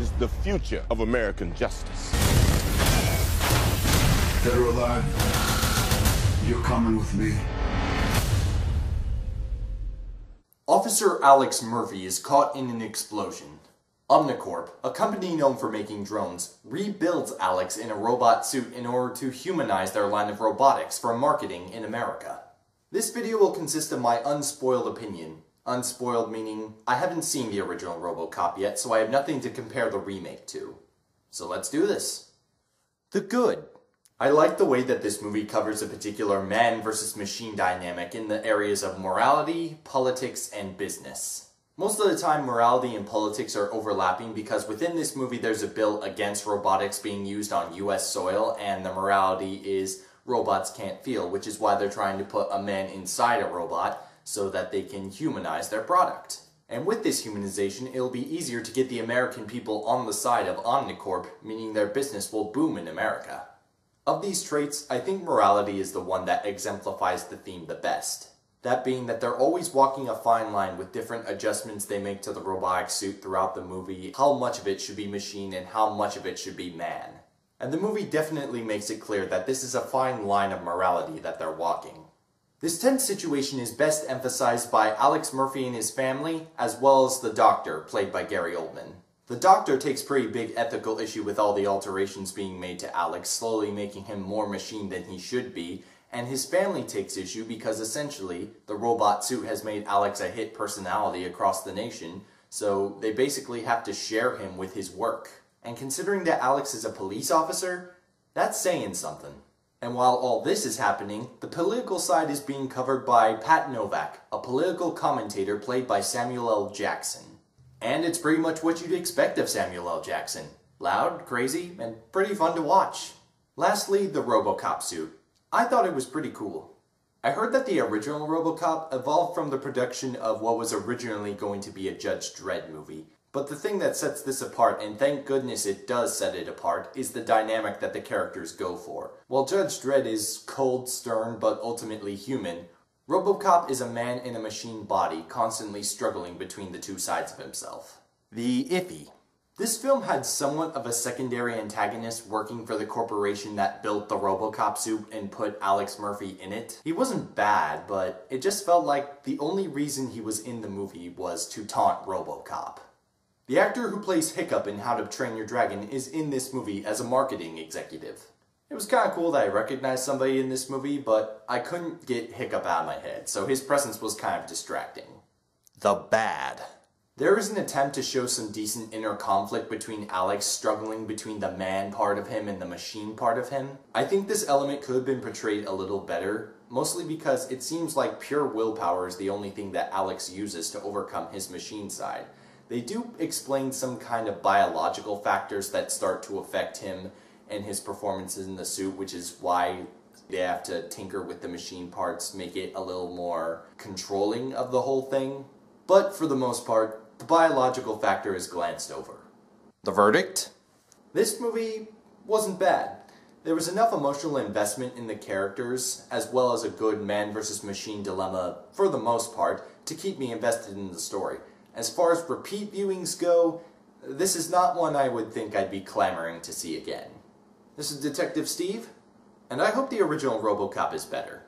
is the future of American justice. Dead or alive, you're coming with me. Officer Alex Murphy is caught in an explosion. Omnicorp, a company known for making drones, rebuilds Alex in a robot suit in order to humanize their line of robotics for marketing in America. This video will consist of my unspoiled opinion. Unspoiled meaning I haven't seen the original Robocop yet, so I have nothing to compare the remake to. So let's do this. The good. I like the way that this movie covers a particular man versus machine dynamic in the areas of morality, politics, and business. Most of the time, morality and politics are overlapping because within this movie there's a bill against robotics being used on US soil, and the morality is robots can't feel, which is why they're trying to put a man inside a robot so that they can humanize their product. And with this humanization, it'll be easier to get the American people on the side of Omnicorp, meaning their business will boom in America. Of these traits, I think morality is the one that exemplifies the theme the best. That being that they're always walking a fine line with different adjustments they make to the robotic suit throughout the movie, how much of it should be machine and how much of it should be man. And the movie definitely makes it clear that this is a fine line of morality that they're walking. This tense situation is best emphasized by Alex Murphy and his family, as well as the Doctor, played by Gary Oldman. The Doctor takes pretty big ethical issue with all the alterations being made to Alex, slowly making him more machine than he should be, and his family takes issue because essentially the robot suit has made Alex a hit personality across the nation, so they basically have to share him with his work. And considering that Alex is a police officer, that's saying something. And while all this is happening, the political side is being covered by Pat Novak, a political commentator played by Samuel L. Jackson. And it's pretty much what you'd expect of Samuel L. Jackson. Loud, crazy, and pretty fun to watch. Lastly, the Robocop suit. I thought it was pretty cool. I heard that the original Robocop evolved from the production of what was originally going to be a Judge Dredd movie. But the thing that sets this apart, and thank goodness it does set it apart, is the dynamic that the characters go for. While Judge Dredd is cold, stern, but ultimately human, Robocop is a man in a machine body, constantly struggling between the two sides of himself. The iffy. This film had somewhat of a secondary antagonist working for the corporation that built the Robocop suit and put Alex Murphy in it. He wasn't bad, but it just felt like the only reason he was in the movie was to taunt Robocop. The actor who plays Hiccup in How to Train Your Dragon is in this movie as a marketing executive. It was kind of cool that I recognized somebody in this movie, but I couldn't get Hiccup out of my head, so his presence was kind of distracting. The bad. There is an attempt to show some decent inner conflict between Alex struggling between the man part of him and the machine part of him. I think this element could have been portrayed a little better, mostly because it seems like pure willpower is the only thing that Alex uses to overcome his machine side. They do explain some kind of biological factors that start to affect him and his performances in the suit, which is why they have to tinker with the machine parts, make it a little more controlling of the whole thing. But for the most part, the biological factor is glanced over. The verdict? This movie wasn't bad. There was enough emotional investment in the characters, as well as a good man versus machine dilemma, for the most part, to keep me invested in the story. As far as repeat viewings go, this is not one I would think I'd be clamoring to see again. This is Detective Steve, and I hope the original Robocop is better.